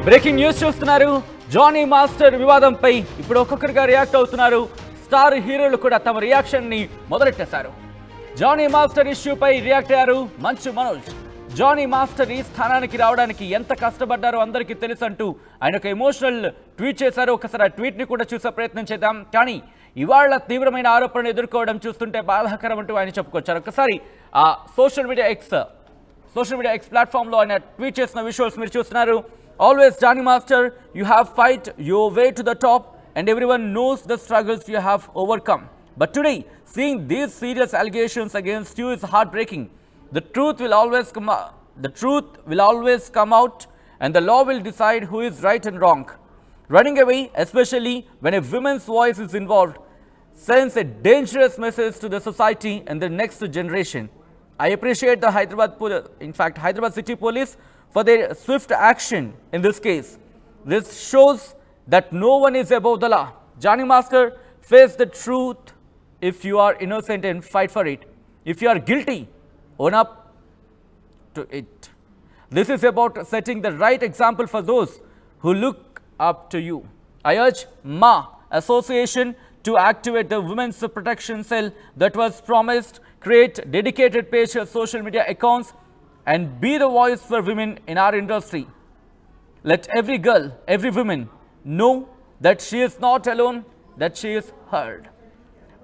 Breaking news చూస్తున్నారు. Johnny master వివాదంపై ఇప్పుడు ఒక్కొక్కరిగా రియాక్ట్ అవుతున్నారు. స్టార్ హీరోలు కూడా తమ రియాక్షన్ ని మొదలెట్టేశారు. జానీ మాస్టర్ ఇష్యూపై రియాక్ట్ అయ్యారు మంచు మనోజ్. జానీ మాస్టర్ ఈ స్థానానికి రావడానికి ఎంత కష్టపడ్డారో అందరికీ తెలుసు అంటూ ఆయన ఒక ఎమోషనల్ ట్వీట్ చేశారు. ఒకసారి ఆ ట్వీట్ ని కూడా చూసే ప్రయత్నం చేద్దాం. కానీ ఇవాళ తీవ్రమైన ఆరోపణలు ఎదుర్కోవడం చూస్తుంటే బాధాకరం అంటూ ఆయన చెప్పుకొచ్చారు. ఒకసారి ఆ సోషల్ మీడియా ఎక్స్ ప్లాట్ఫామ్లో ఆయన ట్వీట్ చేసిన విజువల్స్ మీరు చూస్తున్నారు. Always Johnny Master, you have fight your way to the top and everyone knows the struggles you have overcome. But today, seeing these serious allegations against you is heartbreaking. The truth will always come out and the law will decide who is right and wrong. Running away, especially when a woman's voice is involved, sends a dangerous message to the society and the next generation. I appreciate the Hyderabad City Police for their swift action in this case. This shows that no one is above the law. Johnny Master, face the truth if you are innocent and fight for it. If you are guilty, own up to it. This is about setting the right example for those who look up to you. I urge MA Association to activate the Women's Protection Cell that was promised, create dedicated page social media accounts, and be the voice for women in our industry. Let every girl, every woman know that she is not alone, that she is heard.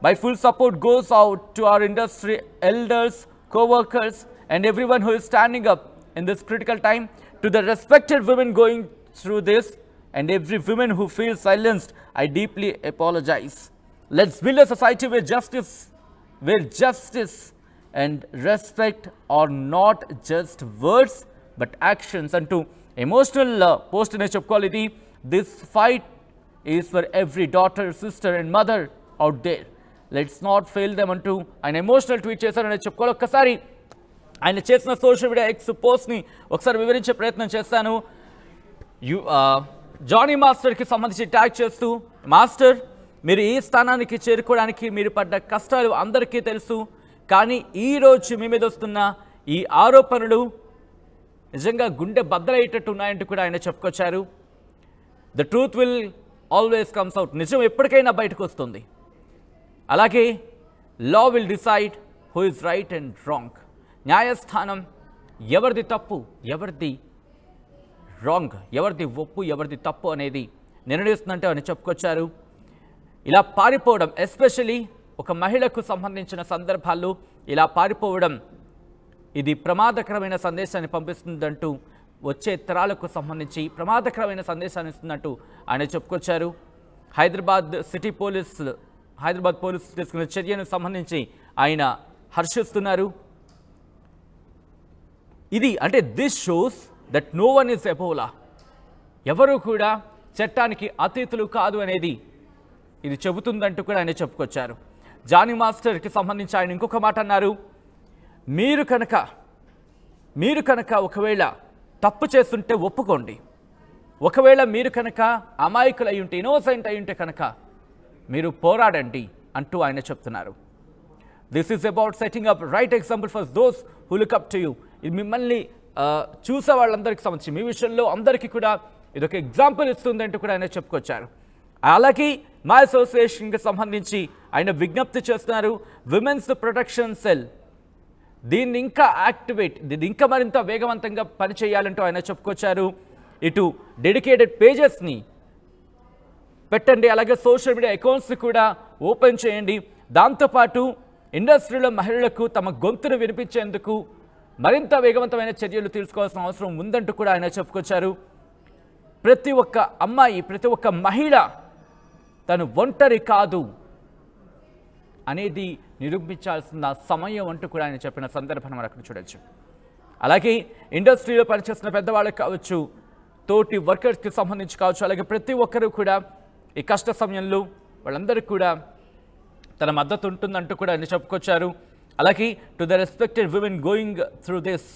My full support goes out to our industry elders, co-workers, and everyone who is standing up in this critical time. To the respected women going through this and every woman who feels silenced, I deeply apologize. Let's build a society where justice and respect are not just words but actions. And to emotional post in quality, this fight is for every daughter, sister and mother out there. Let's not fail them. Antu an emotional tweet chesarani chepukoli. Okkasari ఆయన చేసిన social media X పోస్ట్ని ఒకసారి వివరించే ప్రయత్నం చేస్తాను. Johnny మాస్టర్కి సంబంధించి tag చేస్తూ, master మీరు ఈ స్థానానికి చేరుకోవడానికి మీరు పడ్డ కష్టాలు అందరికీ తెలుసు. కానీ ఈరోజు మీ మీద వస్తున్న ఈ ఆరోపణలు నిజంగా గుండె బద్దలయ్యేటట్టు ఉన్నాయంటూ కూడా ఆయన చెప్పుకొచ్చారు. The truth will always comes out. నిజం ఎప్పటికైనా బయటకు వస్తుంది. అలాగే law will decide who is right and wrong. న్యాయస్థానం ఎవరిది తప్పు, ఎవరిది రాంగ్, ఎవరిది ఒప్పు, ఎవరిది తప్పు అనేది నిర్ణయిస్తుందంటే అని చెప్పుకొచ్చారు. ఇలా పారిపోవడం, ఎస్పెషలీ ఒక మహిళకు సంబంధించిన సందర్భాల్లో ఇలా పారిపోవడం ఇది ప్రమాదకరమైన సందేశాన్ని పంపిస్తుందంటూ, వచ్చే తరాలకు సంబంధించి ప్రమాదకరమైన సందేశాన్ని ఇస్తుందంటూ ఆయన చెప్పుకొచ్చారు. హైదరాబాద్ పోలీసు తీసుకున్న చర్యను సంబంధించి ఆయన హర్షిస్తున్నారు. ఇది అంటే this shows that no one is above law. ఎవరు కూడా చట్టానికి అతీతులు కాదు అనేది ఇది చెబుతుందంటూ కూడా ఆయన చెప్పుకొచ్చారు. జానీ మాస్టర్కి సంబంధించి ఆయన ఇంకొక మాట అన్నారు. మీరు కనుక ఒకవేళ తప్పు చేస్తుంటే ఒప్పుకోండి. ఒకవేళ మీరు కనుక అమాయకులు అయ్యుంటే, ఇన్నోసెంట్ అయ్యుంటే కనుక మీరు పోరాడండి అంటూ ఆయన చెప్తున్నారు. This is about setting up right example for those who look up to you. ఇది మిమ్మల్ని చూసే వాళ్ళందరికీ సంబంధించి మీ విషయంలో అందరికీ కూడా ఇది ఒక ఎగ్జాంపుల్ ఇస్తుందంటూ కూడా ఆయన చెప్పుకొచ్చారు. అలాగే మా అసోసియేషన్కి సంబంధించి ఆయన విజ్ఞప్తి చేస్తున్నారు. విమెన్స్ ప్రొటెక్షన్ సెల్ దీన్ని ఇంకా మరింత వేగవంతంగా పనిచేయాలంటూ ఆయన చెప్పుకొచ్చారు. ఇటు డెడికేటెడ్ పేజెస్ని పెట్టండి, అలాగే సోషల్ మీడియా అకౌంట్స్ కూడా ఓపెన్ చేయండి. దాంతోపాటు ఇండస్ట్రీలో మహిళలకు తమ గొంతును వినిపించేందుకు మరింత వేగవంతమైన చర్యలు తీసుకోవాల్సిన అవసరం ఉందంటూ కూడా ఆయన చెప్పుకొచ్చారు. ప్రతి ఒక్క అమ్మాయి, ప్రతి ఒక్క మహిళ తను ఒంటరి కాదు అనేది నిరూపించాల్సిన సమయం అంటూ కూడా ఆయన చెప్పిన సందర్భాన్ని మనం అక్కడ చూడొచ్చు. అలాగే ఇండస్ట్రీలో పనిచేస్తున్న పెద్దవాళ్ళకి కావచ్చు, తోటి వర్కర్స్కి సంబంధించి కావచ్చు, అలాగే ప్రతి ఒక్కరూ కూడా ఈ కష్ట సమయంలో వాళ్ళందరికీ కూడా తన మద్దతు ఉంటుందంటూ కూడా ఆయన చెప్పుకొచ్చారు. అలాగే to the respected women going through this,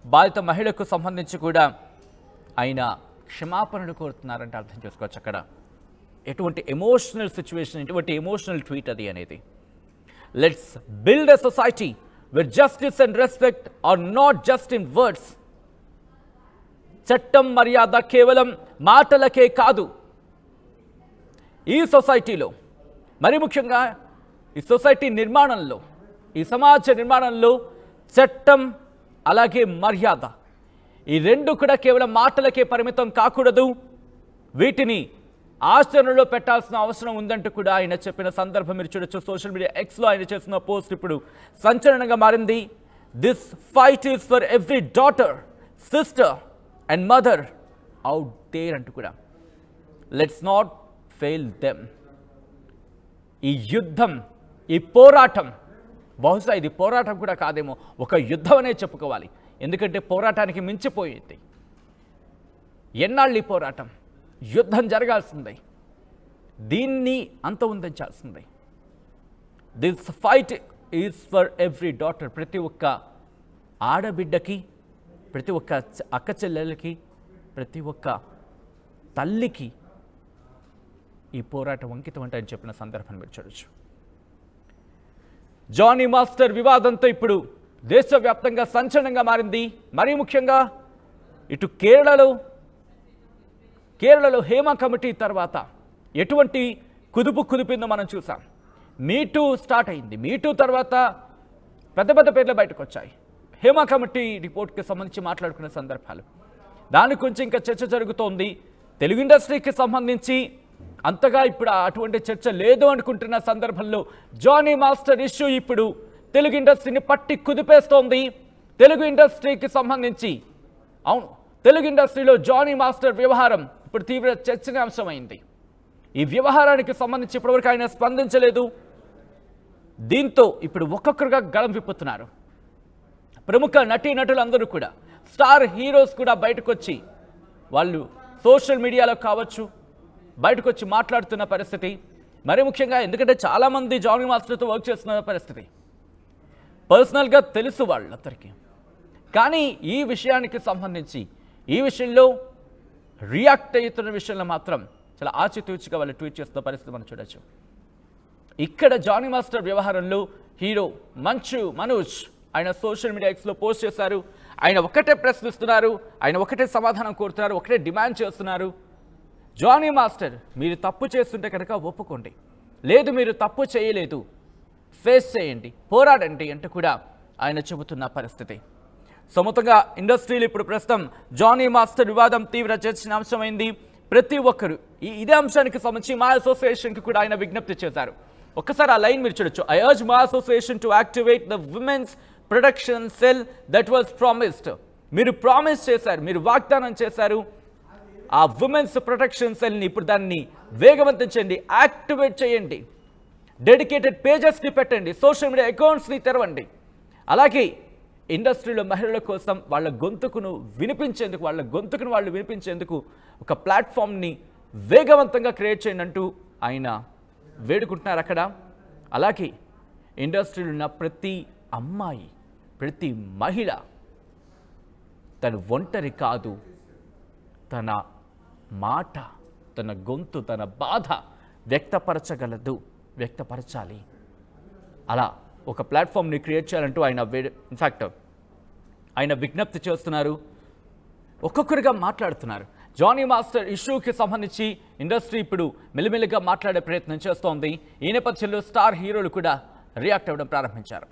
బాధిత మహిళకు సంబంధించి కూడా ఆయన క్షమాపణలు కోరుతున్నారంటే అర్థం చేసుకోవచ్చు అక్కడ ఎటువంటి ఎమోషనల్ సిచ్యువేషన్, ఎటువంటి ఎమోషనల్ ట్వీట్ అది అనేది. Let's build a society where justice and respect are not just in words చట్టం మర్యాద కేవలం మాటలకే కాదు, ఈ సొసైటీలో మరి ముఖ్యంగా ఈ సొసైటీ నిర్మాణంలో, ఈ సమాజ నిర్మాణంలో చట్టం అలాగే మర్యాద ఈ రెండు కూడా కేవలం మాటలకే పరిమితం కాకూడదు, వీటిని ఆచరణలో పెట్టాల్సిన అవసరం ఉందంటూ కూడా ఆయన చెప్పిన సందర్భం మీరు చూడొచ్చు. సోషల్ మీడియా ఎక్స్లో ఆయన చేసిన పోస్ట్ ఇప్పుడు సంచలనంగా మారింది. This fight is for every daughter, sister and mother out there అంటూ కూడా. Let's not fail them. ఈ యుద్ధం, ఈ పోరాటం, బహుశా ఇది పోరాటం కూడా కాదేమో, ఒక యుద్ధం అనే చెప్పుకోవాలి. ఎందుకంటే పోరాటానికి మించిపోయింది. ఎన్నాళ్ళు ఈ పోరాటం? యుద్ధం జరగాల్సిందే, దీన్ని అంతమొందించాల్సిందే. This fight is for every daughter. ప్రతి ఒక్క ఆడబిడ్డకి, ప్రతి ఒక్క అక్క చెల్లెలకి, ప్రతి ఒక్క తల్లికి ఈ పోరాటం అంకితం అంటాయని చెప్పిన సందర్భం మీరు చూడొచ్చు. జానీ మాస్టర్ వివాదంతో ఇప్పుడు దేశవ్యాప్తంగా సంచలనంగా మారింది. మరీ ముఖ్యంగా ఇటు కేరళలో హేమ కమిటీ తర్వాత ఎటువంటి కుదిపిందో మనం చూసాం. మీటూ స్టార్ట్ అయింది. మీటూ తర్వాత పెద్ద పెద్ద పేర్లు బయటకు వచ్చాయి. హేమ కమిటీ రిపోర్ట్కి సంబంధించి మాట్లాడుకునే సందర్భాలు, దాని గురించి ఇంకా చర్చ జరుగుతోంది. తెలుగు ఇండస్ట్రీకి సంబంధించి అంతగా ఇప్పుడు అటువంటి చర్చ లేదు అనుకుంటున్న సందర్భంలో జానీ మాస్టర్ ఇష్యూ ఇప్పుడు తెలుగు ఇండస్ట్రీని పట్టి కుదిపేస్తోంది. తెలుగు ఇండస్ట్రీకి సంబంధించి, అవును, తెలుగు ఇండస్ట్రీలో జానీ మాస్టర్ వ్యవహారం ఇప్పుడు తీవ్ర చర్చనీయాంశమైంది. ఈ వ్యవహారానికి సంబంధించి ఇప్పటివరకు ఆయన స్పందించలేదు. దీంతో ఇప్పుడు ఒక్కొక్కరుగా గళం విప్పుతున్నారు. ప్రముఖ నటీనటులందరూ కూడా, స్టార్ హీరోస్ కూడా బయటకు వచ్చి, వాళ్ళు సోషల్ మీడియాలో కావచ్చు బయటకు వచ్చి మాట్లాడుతున్న పరిస్థితి. మరి ముఖ్యంగా ఎందుకంటే చాలామంది జానీ మాస్టర్తో వర్క్ చేస్తున్న పరిస్థితి, పర్సనల్గా తెలుసు వాళ్ళందరికీ. కానీ ఈ విషయానికి సంబంధించి, ఈ విషయంలో రియాక్ట్ అవుతున్న విషయంలో మాత్రం చాలా ఆచితూచిగా వాళ్ళు ట్వీట్ చేస్తున్న పరిస్థితి మనం చూడొచ్చు. ఇక్కడ జానీ మాస్టర్ వ్యవహారంలో హీరో మంచు మనోజ్ ఆయన సోషల్ మీడియా ఎక్స్లో పోస్ట్ చేశారు. ఆయన ఒకటే ప్రశ్నిస్తున్నారు, ఆయన ఒకటే సమాధానం కోరుతున్నారు, ఒకటే డిమాండ్ చేస్తున్నారు. జానీ మాస్టర్, మీరు తప్పు చేస్తుంటే కనుక ఒప్పుకోండి, లేదు మీరు తప్పు చేయలేదు, ఫేస్ చేయండి, పోరాడండి అంటూ కూడా ఆయన చెబుతున్న పరిస్థితి. మొత్తంగా ఇండస్ట్రీలో ఇప్పుడు ప్రస్తుతం జానీ మాస్టర్ వివాదం తీవ్ర చర్చనీయాంశమైంది. ప్రతి ఒక్కరు ఇదే అంశానికి సంబంధించి మా అసోసియేషన్కి కూడా ఆయన విజ్ఞప్తి చేశారు. ఒక్కసారి ఆ లైన్ మీరు చూడొచ్చు. ఐ అర్జ్ మా association to activate the women's protection cell that was promised. మీరు ప్రామిస్ చేశారు, మీరు వాగ్దానం చేశారు. ఆ విమెన్స్ ప్రొటెక్షన్ సెల్ని ఇప్పుడు దాన్ని వేగవంతం చేయండి, యాక్టివేట్ చేయండి, డెడికేటెడ్ పేజెస్ని పెట్టండి, సోషల్ మీడియా అకౌంట్స్ని తెరవండి. అలాగే ఇండస్ట్రీలో మహిళల కోసం వాళ్ళ గొంతుకును వినిపించేందుకు ఒక ప్లాట్ఫామ్ని వేగవంతంగా క్రియేట్ చేయండి అంటూ ఆయన వేడుకుంటున్నారు అక్కడ. అలాగే ఇండస్ట్రీలో ఉన్న ప్రతి అమ్మాయి, ప్రతి మహిళ తను ఒంటరి కాదు, తన మాట, తన గొంతు, తన బాధ వ్యక్తపరచాలి. అలా ఒక ప్లాట్ఫామ్ని క్రియేట్ చేయాలంటూ ఆయన ఇన్ఫ్యాక్ట్ ఆయన విజ్ఞప్తి చేస్తున్నారు. ఒక్కొక్కరిగా మాట్లాడుతున్నారు. జానీ మాస్టర్ ఇష్యూకి సంబంధించి ఇండస్ట్రీ ఇప్పుడు మెల్లిమెల్లిగా మాట్లాడే ప్రయత్నం చేస్తోంది. ఈ నేపథ్యంలో స్టార్ హీరోలు కూడా రియాక్ట్ అవ్వడం ప్రారంభించారు.